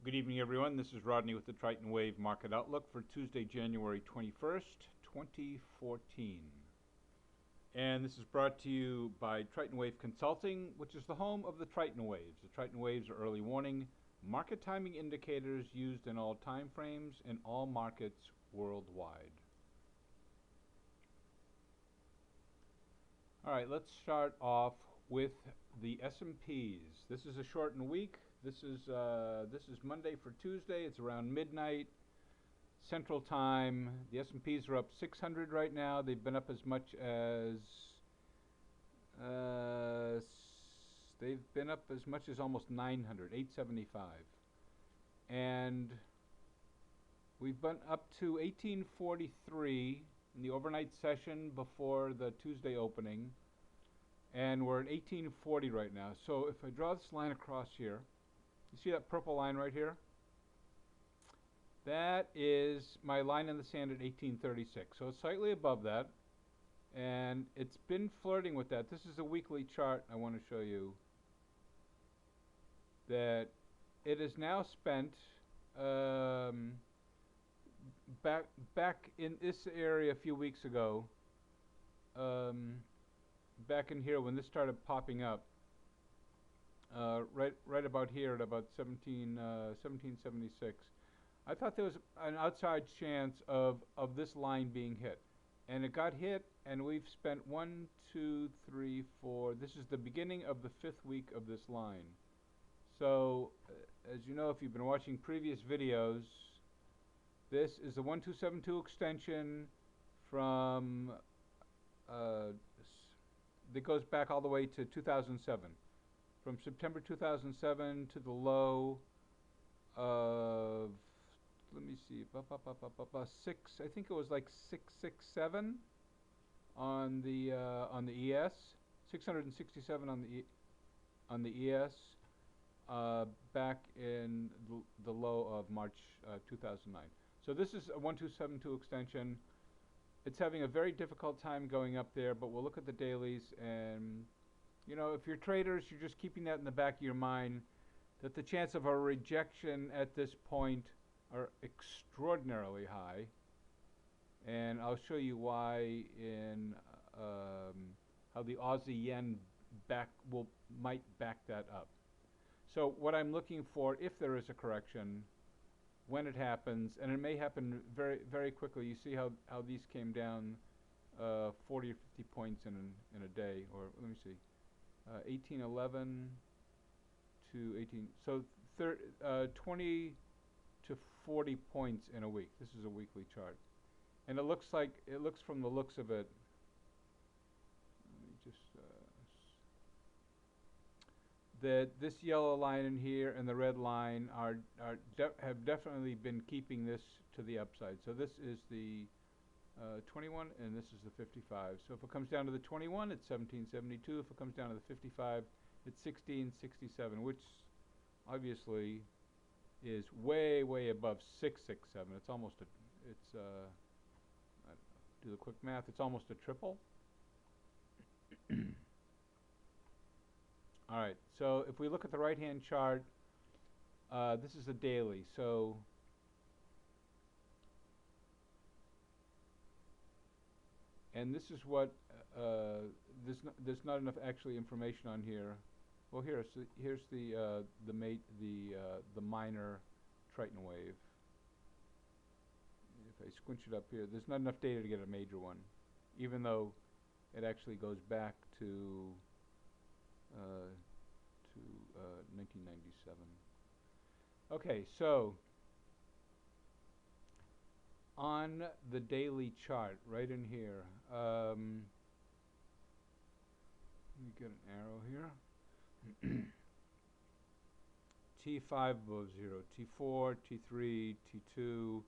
Good evening, everyone. This is Rodney with the Triton Wave Market Outlook for Tuesday, January 21st, 2014. And this is brought to you by Triton Wave Consulting, which is the home of the Triton Waves. The Triton Waves are early warning market timing indicators used in all time frames in all markets worldwide. All right, let's start off with the S&Ps. This is a shortened week. This is Monday for Tuesday. It's around midnight Central Time. The S&Ps are up 600 right now. They've been up as much as almost 900, 875, and we've been up to 1843 in the overnight session before the Tuesday opening, and we're at 1840 right now. So if I draw this line across here, you see that purple line right here? That is my line in the sand at 1836. So it's slightly above that, and it's been flirting with that. This is a weekly chart I want to show you that it is now spent back in this area a few weeks ago, back in here when this started popping up, right about here at about 1776. I thought there was an outside chance of this line being hit, and it got hit, and we've spent 1, 2, 3, 4. This is the beginning of the 5th week of this line. So, as you know, if you've been watching previous videos, this is the 1272 extension from that goes back all the way to 2007. From September 2007 to the low of, let me see, I think it was like 667 on the ES, 667 on the ES, back in the low of March 2009. So this is a 1272 extension. It's having a very difficult time going up there, but we'll look at the dailies, and you know, if you're traders, you're just keeping that in the back of your mind, that the chance of a rejection at this point are extraordinarily high, and I'll show you why in how the Aussie yen might back that up. So what I'm looking for, if there is a correction, when it happens, and it may happen very, very quickly. You see how these came down 40 or 50 points in a day, or let me see, 1811 to 18. So 20 to 40 points in a week. This is a weekly chart, and it looks from the looks of it. Let me just that this yellow line in here and the red line have definitely been keeping this to the upside. So this is the 21, and this is the 55. So if it comes down to the 21, it's 1772. If it comes down to the 55, it's 1667, which obviously is way, way above 667. It's almost a, I don't know, do the quick math, it's almost a triple. All right, so if we look at the right-hand chart, this is a daily. So and this is what there's not enough actually information on here. Well, here's the minor Triton wave. If I squinch it up here, there's not enough data to get a major one, even though it actually goes back to 1997. Okay, so on the daily chart, right in here, let me get an arrow here. T5 above 0, T4, T3, T2,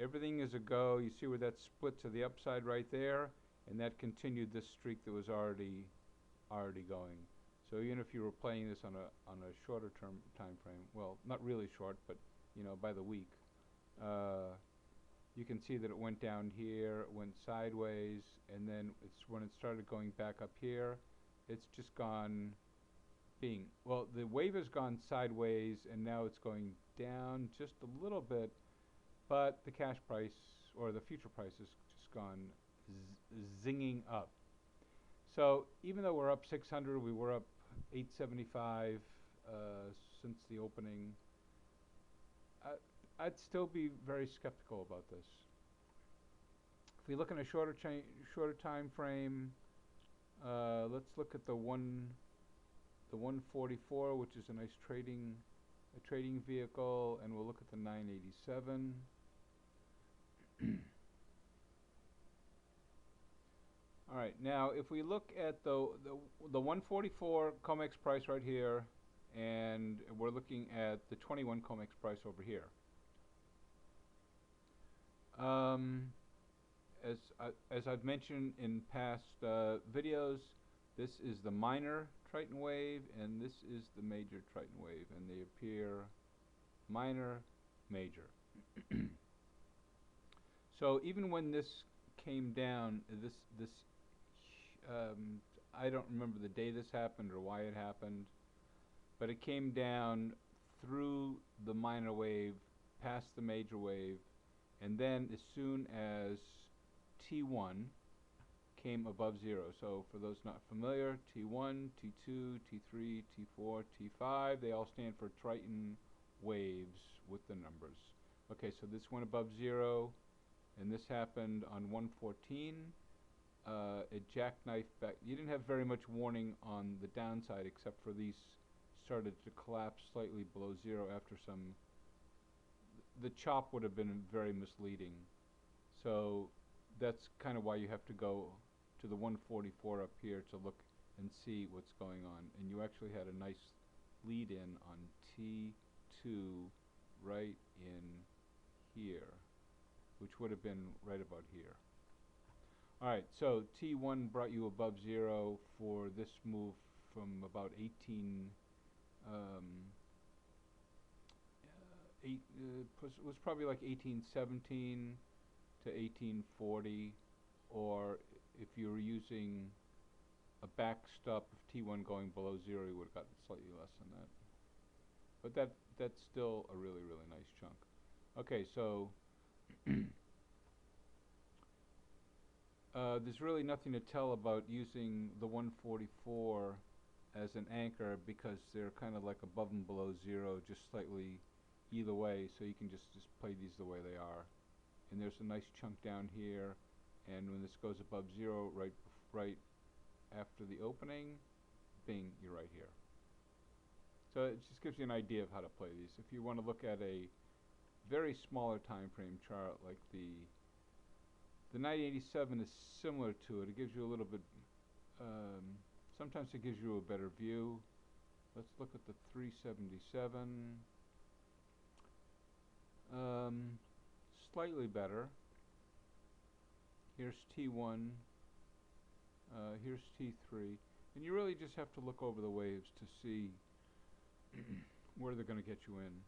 everything is a go. You see where that split to the upside right there, and that continued this streak that was already going. So even if you were playing this on a shorter term time frame, well, not really short, but you know, by the week, you can see that it went down here, it went sideways, and then when it started going back up here, it's just gone being, well, the wave has gone sideways and now it's going down just a little bit, but the cash price or the future price has just gone zinging up. So even though we're up 600, we were up 875 since the opening. I'd still be very skeptical about this. If we look in a shorter time frame, let's look at the 144, which is a nice trading vehicle, and we'll look at the 987. All right, now if we look at the 144 COMEX price right here, and we're looking at the 21 COMEX price over here. As I've mentioned in past videos, this is the minor Triton wave, and this is the major Triton wave, and they appear minor, major. So even when this came down, I don't remember the day this happened or why it happened, but it came down through the minor wave, past the major wave, and then as soon as T1 came above zero. So for those not familiar, T1, T2, T3, T4, T5, they all stand for Triton waves with the numbers. Okay, so this went above zero, and this happened on 114. It jackknifed back. You didn't have very much warning on the downside, except for these started to collapse slightly below zero after some. The chop would have been very misleading. So that's kind of why you have to go to the 144 up here to look and see what's going on. And you actually had a nice lead in on T2 right in here, which would have been right about here. Alright, so T1 brought you above zero for this move from about was probably like 1817 to 1840, or if you were using a backstop of T1 going below zero, you would have gotten slightly less than that. But that's still a really, really nice chunk. Okay, so there's really nothing to tell about using the 144 as an anchor because they're kind of like above and below zero, just slightly either way, so you can just play these the way they are. And there's a nice chunk down here, and when this goes above zero right after the opening, bing, you're right here. So it just gives you an idea of how to play these. If you want to look at a very smaller time frame chart like the 987 is similar to it. It gives you a little bit, sometimes it gives you a better view. Let's look at the 377. Slightly better. Here's T1. Here's T3. And you really just have to look over the waves to see where they're going to get you in.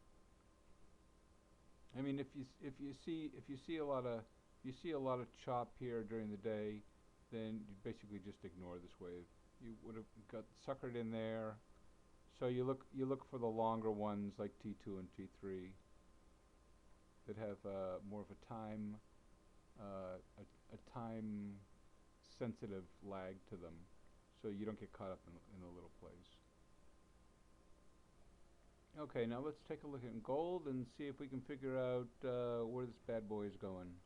I mean, if you see a lot of chop here during the day, then you basically just ignore this wave. You would have got suckered in there. So you look for the longer ones like T2 and T3 that have more of a time time sensitive lag to them, so you don't get caught up in a little place. Okay, now let's take a look at gold and see if we can figure out where this bad boy is going.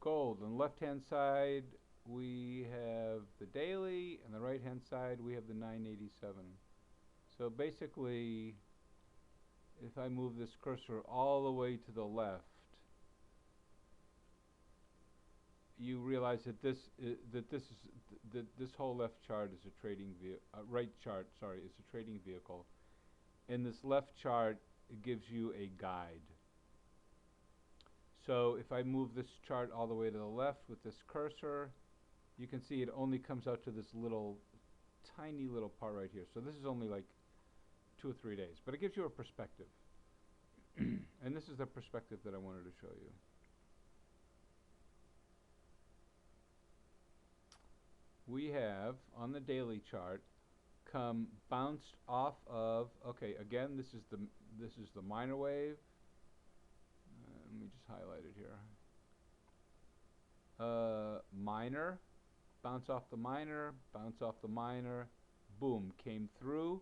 Gold, on the left-hand side we have the daily, and the right-hand side we have the 987. So basically, if I move this cursor all the way to the left, you realize that this whole left chart is a trading right chart, sorry, is a trading vehicle. And this left chart, it gives you a guide. So if I move this chart all the way to the left with this cursor, you can see it only comes out to this little, tiny little part right here. So this is only like 2 or 3 days, but it gives you a perspective. And this is the perspective that I wanted to show you. we have on the daily chart come bounced off of, okay, again, this is the minor wave. Let me just highlight it here. Minor, bounce off the minor, bounce off the minor, boom, came through,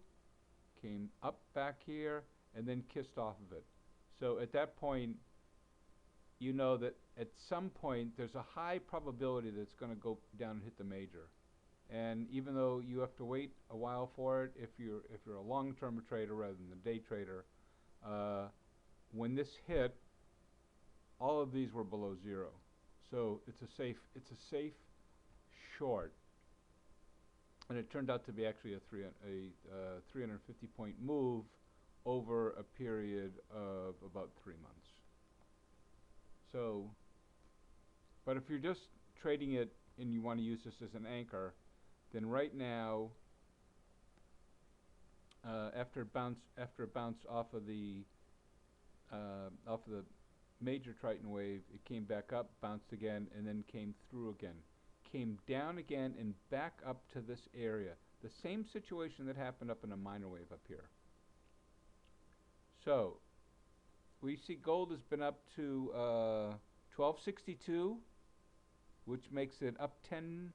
came up back here, and then kissed off of it. So at that point, you know that at some point there's a high probability that it's going to go down and hit the major. And even though you have to wait a while for it, if you're a long-term trader rather than a day trader, when this hit, all of these were below zero. So it's a safe short. And it turned out to be actually a 350 point move over a period of about 3 months. So, but if you're just trading it and you want to use this as an anchor, then right now, after it bounced off of the major Triton wave, it came back up, bounced again, and then came through again. Came down again and back up to this area. The same situation that happened up in a minor wave up here. So, we see gold has been up to 1262, which makes it up $10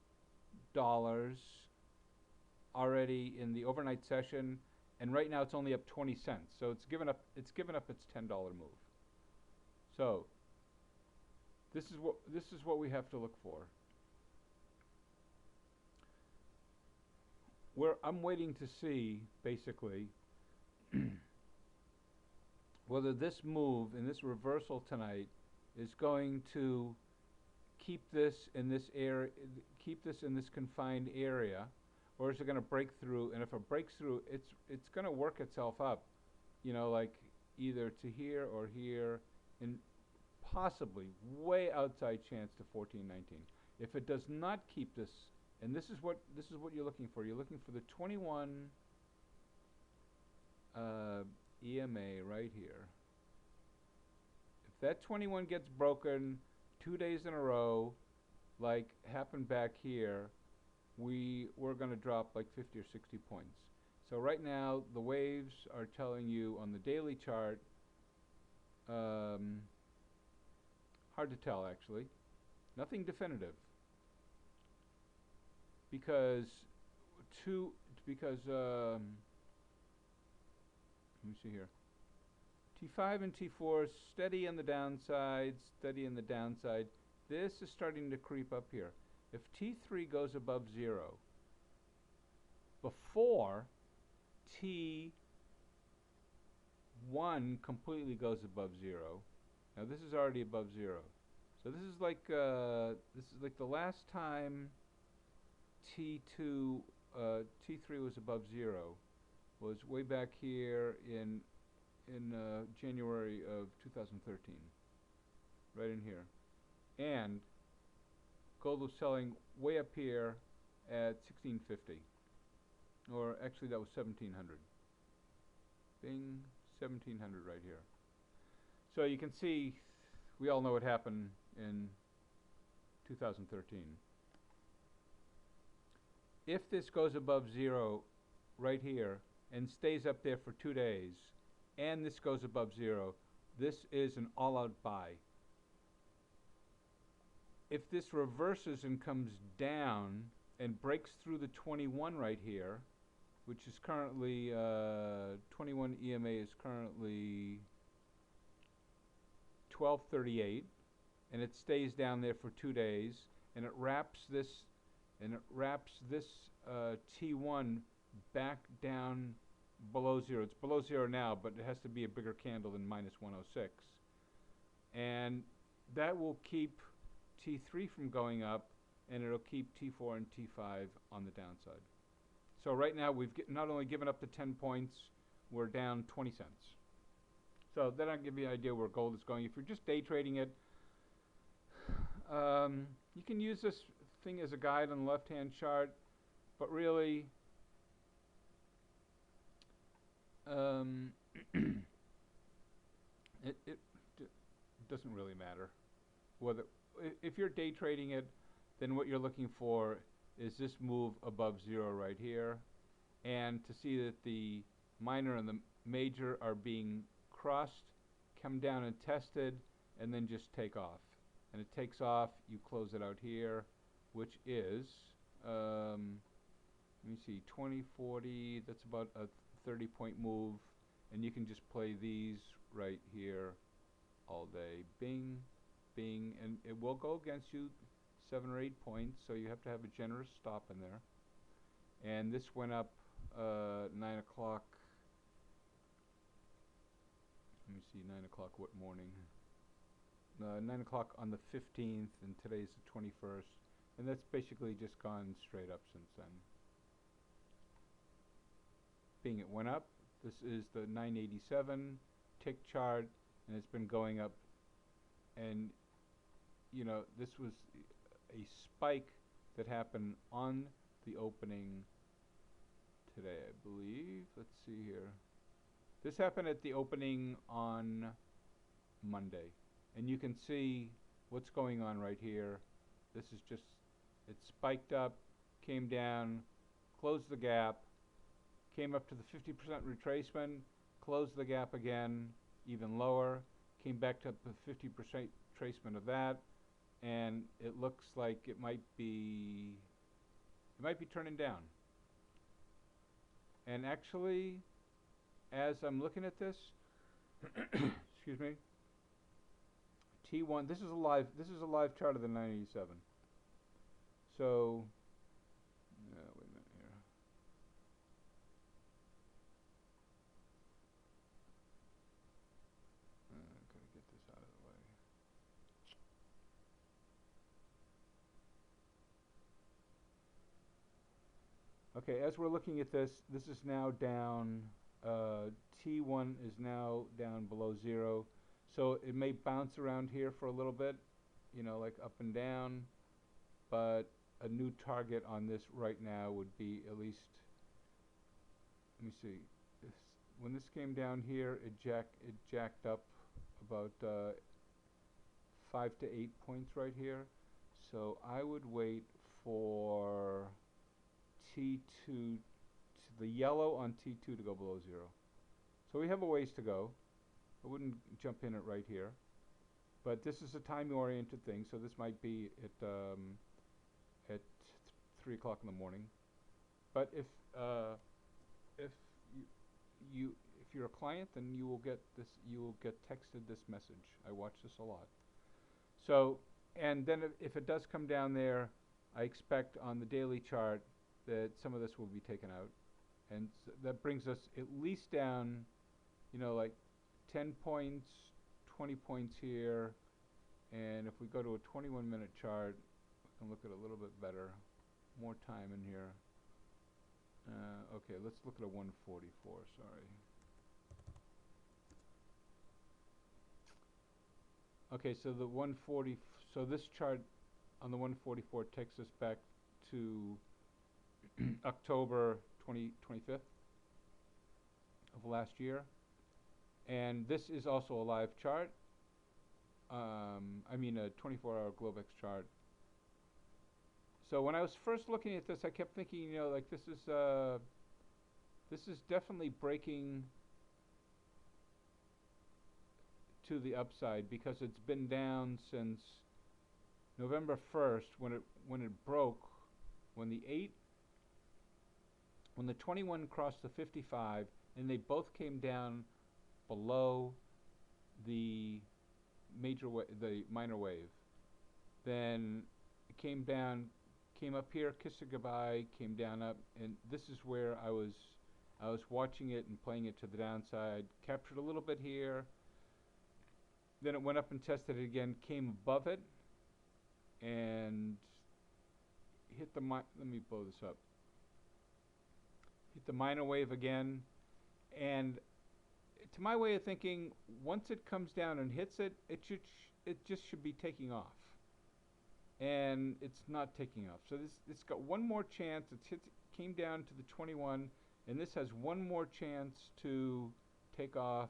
already in the overnight session, and right now it's only up 20 cents. So it's given up its $10 move. So this is what we have to look for. I'm waiting to see basically whether this move and this reversal tonight is going to keep this in this area, keep this in this confined area, or is it going to break through? And if it breaks through, it's going to work itself up, you know, like either to here or here, and possibly way outside chance to 1419. If it does not keep this, and this is what you're looking for. You're looking for the 21 EMA right here. If that 21 gets broken 2 days in a row, like happened back here, we're going to drop like 50 or 60 points. So right now the waves are telling you on the daily chart, hard to tell actually, nothing definitive, because let me see here. T5 and T4 is steady on the downside, steady on the downside. This is starting to creep up here. If T3 goes above 0 before T1 completely goes above 0, now this is already above 0. So this is like the last time T3 was above 0 was way back here in January of 2013, right in here. And gold was selling way up here at 1650, or actually that was 1700. Bing, 1700 right here. So you can see, we all know what happened in 2013. If this goes above 0 right here and stays up there for 2 days, and this goes above 0, this is an all-out buy. If this reverses and comes down and breaks through the 21 right here, which is currently 21 EMA is currently 1238, and it stays down there for 2 days, and it wraps this T1 back down below 0. It's below 0 now, but it has to be a bigger candle than minus 106, and that will keep T3 from going up, and it'll keep T4 and T5 on the downside. So right now we've not only given up the 10 points, we're down 20 cents. So that'll give you an idea where gold is going. If you're just day trading it, you can use this thing as a guide on the left-hand chart, but really it doesn't really matter whether if you're day trading it. Then what you're looking for is this move above 0 right here, and to see that the minor and the major are being crossed, come down and tested, and then just take off. And it takes off, you close it out here, which is, let me see, 20, 40, that's about a 30-point move, and you can just play these right here all day. Bing, bing, and it will go against you 7 or 8 points, so you have to have a generous stop in there. And this went up 9 o'clock. Let me see, 9 o'clock what morning? 9 o'clock on the 15th, and today's the 21st. And that's basically just gone straight up since then. Bing, it went up. This is the 987 tick chart, and it's been going up. And, you know, this was a spike that happened on the opening today, I believe. Let's see here. This happened at the opening on Monday. And you can see what's going on right here. This is just, it spiked up, came down, closed the gap, came up to the 50% retracement, closed the gap again, even lower, came back to the 50% retracement of that, and it looks like it might be turning down. And actually, as I'm looking at this, excuse me, T1, this is a live chart of the 987. So, wait a minute here. Gotta get this out of the way. Okay, as we're looking at this, this is now down, T1 is now down below 0. So it may bounce around here for a little bit, you know, like up and down, but a new target on this right now would be at least, let me see, when this came down here, it jacked up about 5 to 8 points right here. So I would wait for T2, the yellow on T2 to go below 0. So we have a ways to go. I wouldn't jump in it right here, but this is a time-oriented thing, so this might be at 3 o'clock in the morning. But if you're a client, then you will get this. You will get texted this message. I watch this a lot. So, and then if it does come down there, I expect on the daily chart that some of this will be taken out, and that brings us at least down, you know, like 10 points, 20 points here, and if we go to a 21-minute chart, we can look at it a little bit better. More time in here. Okay, let's look at a 144, sorry. Okay, so the 140, so this chart on the 144 takes us back to October 25th of last year. And this is also a live chart. I mean a 24-hour Globex chart. So when I was first looking at this, I kept thinking, you know, like this is definitely breaking to the upside because it's been down since November 1st when it broke, when the 21 crossed the 55, and they both came down below the the minor wave. Then it came down, came up here, kissed it goodbye, came down up, and this is where I was watching it and playing it to the downside. Captured a little bit here. Then it went up and tested it again, came above it, and hit the let me blow this up. Hit the minor wave again, and to my way of thinking, once it comes down and hits it, it just should be taking off, and it's not taking off. So it's got one more chance. Came down to the 21, and this has one more chance to take off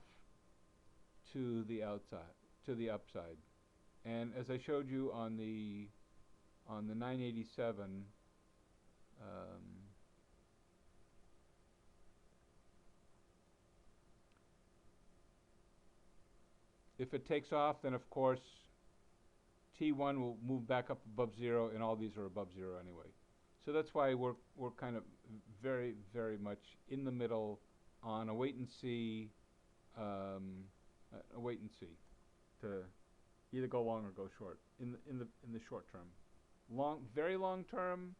to the outside, to the upside. And as I showed you on the 987, Um, if it takes off, then of course T1 will move back up above zero, and all these are above zero anyway. So that's why we're kind of very much in the middle on a wait and see, um, a wait and see to either go long or go short in the short term. Very long term,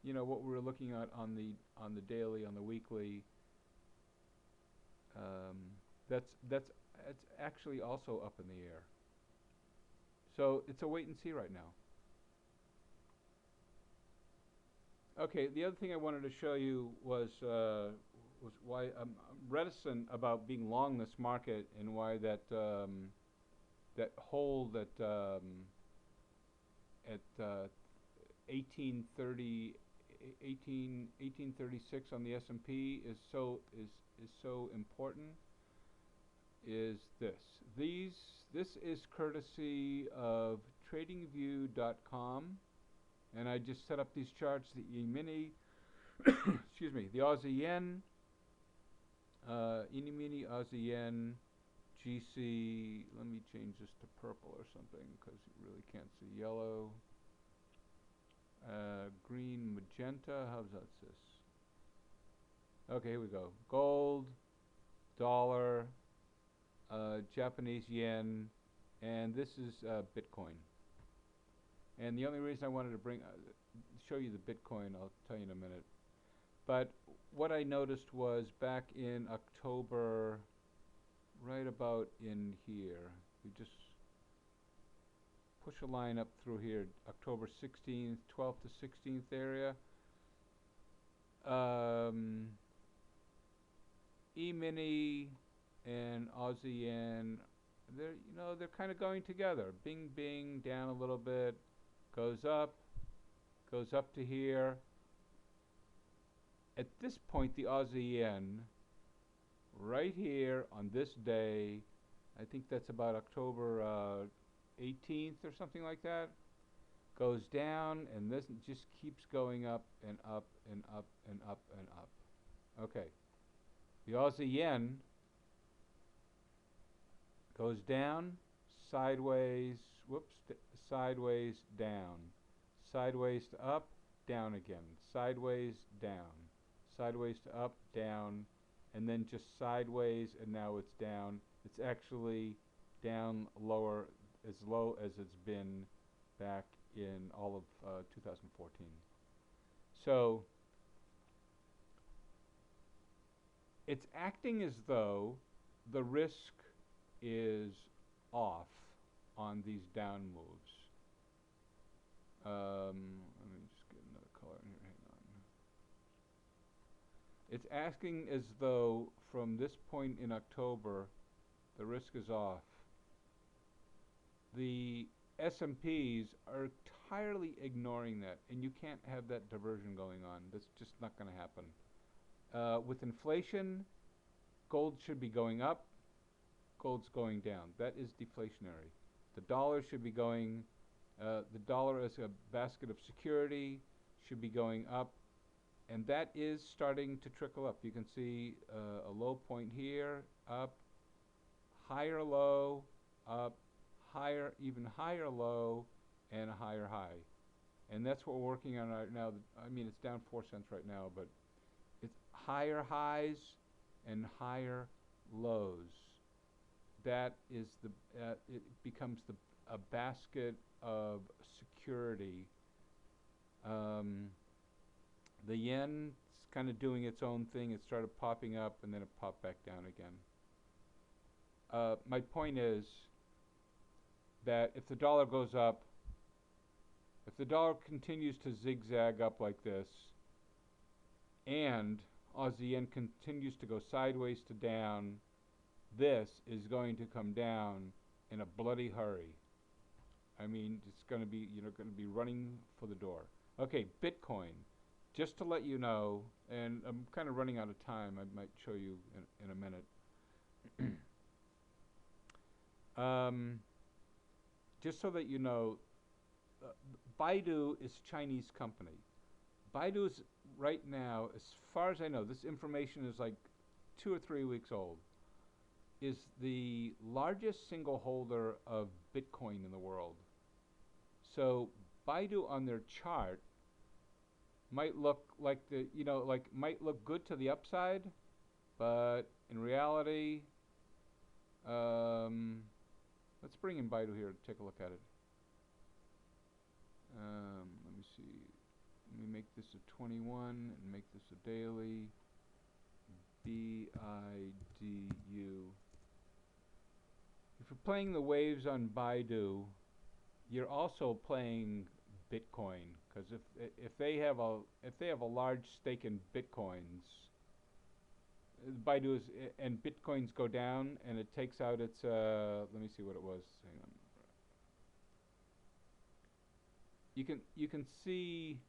you know what we're looking at on the daily, on the weekly. Um, that's it's actually also up in the air. So it's a wait and see right now. Okay, the other thing I wanted to show you was why I'm reticent about being long this market, and why that hold at 1830 1836 on the S&P is so important. Is this these This is courtesy of tradingview.com, and I just set up these charts: the E-mini, excuse me, the Aussie yen, E-mini, Aussie yen, GC. Let me change this to purple or something because you really can't see yellow. Green, magenta. How's that? This? Okay, here we go. Gold, dollar, Japanese yen, and this is Bitcoin. And the only reason I wanted to show you the Bitcoin, I'll tell you in a minute. But what I noticed was back in October, right about in here, we just push a line up through here, October 16th, 12th to 16th area. E-mini and Aussie yen, they're kind of going together. Bing, bing, down a little bit, goes up to here. At this point, the Aussie yen, right here on this day, I think that's about October 18th or something like that, goes down, and this just keeps going up and up and up and up and up. Okay, the Aussie yen goes down, sideways, sideways, down, sideways to up, down again, sideways, down, sideways to up, down, and then just sideways, and now it's down. It's actually down lower, as low as it's been back in all of 2014. So it's acting as though the risk is off on these down moves. Let me just get another color in here. Hang on. It's acting as though from this point in October, the risk is off. The S&Ps are entirely ignoring that, and you can't have that diversion going on. That's just not going to happen. With inflation, gold should be going up, gold's going down. That is deflationary. The dollar should be going, the dollar as a basket of security should be going up, and that is starting to trickle up. You can see a low point here, up, higher low, up, higher, even higher low, and a higher high. And that's what we're working on right now. I mean, it's down 4 cents right now, but it's higher highs and higher lows. That is it becomes a basket of security. The yen's kind of doing its own thing. It started popping up, and then it popped back down again. My point is that if the dollar goes up, if the dollar continues to zigzag up like this, and Aussie yen continues to go sideways to down, this is going to come down in a bloody hurry. I mean, it's going to be, going to be running for the door. Okay, Bitcoin. Just to let you know, and I'm kind of running out of time. I might show you in a minute. Just so that you know, Baidu is a Chinese company. Baidu is right now, as far as I know, this information is like 2 or 3 weeks old, is the largest single holder of Bitcoin in the world. So Baidu on their chart might look like might look good to the upside, but in reality, let's bring in Baidu here to take a look at it. Let me see. Let me make this a 21 and make this a daily. BIDU. If you're playing the waves on Baidu, you're also playing Bitcoin, because if they have a large stake in Bitcoins, Baidu is, and Bitcoins go down, and it takes out its let me see what it was. Hang on. You can see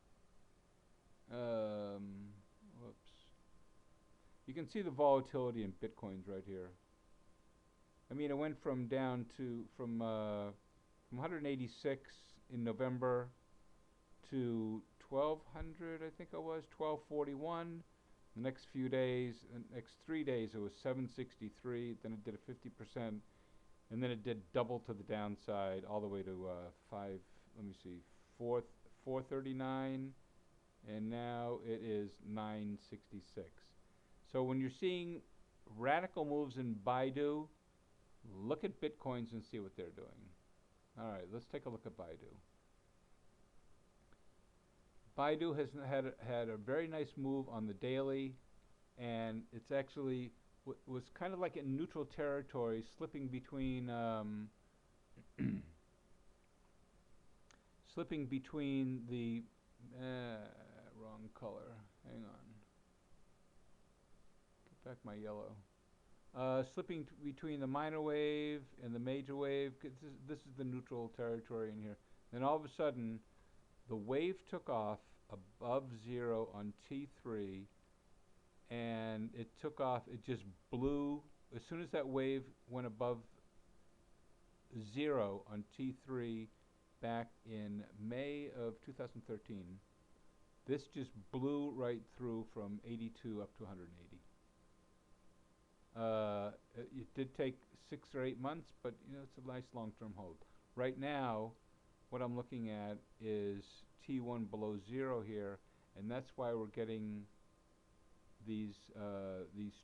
whoops. You can see the volatility in Bitcoins right here. I mean, it went from 186 in November to 1200, I think it was 1241. The next few days, the next 3 days, it was 763. Then it did a 50%, and then it did double to the downside, all the way to 439, and now it is 966. So when you're seeing radical moves in Baidu, look at Bitcoins and see what they're doing. All right, let's take a look at Baidu. Baidu has had a very nice move on the daily, and it's actually was kind of like in neutral territory, slipping between slipping between the wrong color. Hang on. Get back my yellow. Slipping between the minor wave and the major wave. This is the neutral territory in here. Then all of a sudden, the wave took off above zero on T3, and it took off. It just blew. As soon as that wave went above zero on T3 back in May of 2013, this just blew right through from 82 up to 180. It did take 6 or 8 months, but it's a nice long-term hold. Right now, what I'm looking at is T1 below zero here, and that's why we're getting these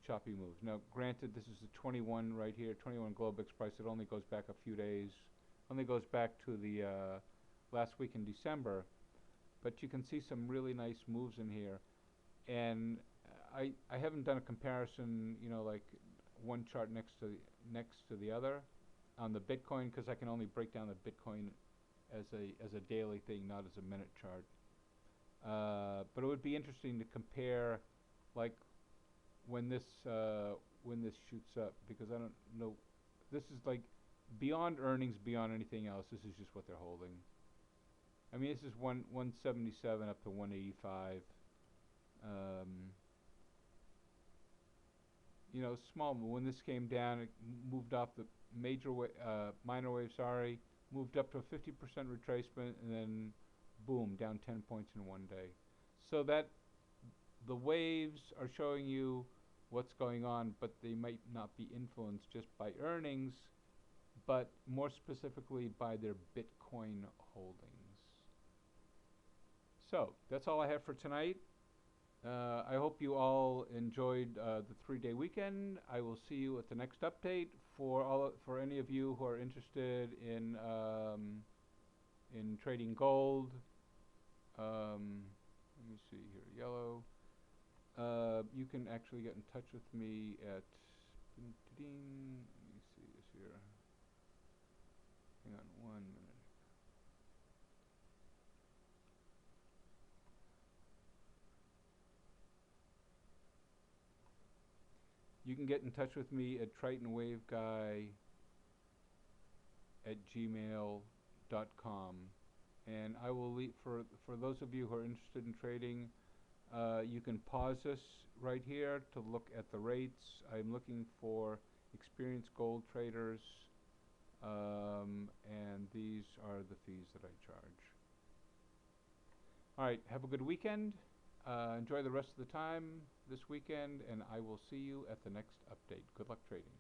choppy moves. Now, granted, this is the 21 right here, 21 Globex price. It only goes back a few days, only goes back to the last week in December, but you can see some really nice moves in here, and I haven't done a comparison, like one chart next to the other on the Bitcoin, because I can only break down the Bitcoin as a daily thing, not as a minute chart. But it would be interesting to compare, like when this shoots up, because I don't know. This is like beyond earnings, beyond anything else. This is just what they're holding. I mean, this is 177 up to 185. Small move. When this came down, it moved off the minor wave. Sorry, moved up to a 50% retracement, and then boom, down 10 points in one day. So that the waves are showing you what's going on, but they might not be influenced just by earnings, but more specifically by their Bitcoin holdings. So that's all I have for tonight. I hope you all enjoyed the 3-day weekend. I will see you at the next update. For any of you who are interested in trading gold, let me see here, yellow. You can actually get in touch with me at. Let me see this here. Hang on 1 minute. You can get in touch with me at tritonwaveguy@gmail.com, and I will leave for those of you who are interested in trading. You can pause this right here to look at the rates. I'm looking for experienced gold traders, and these are the fees that I charge. All right, have a good weekend. Enjoy the rest of the time this weekend, and I will see you at the next update. Good luck trading.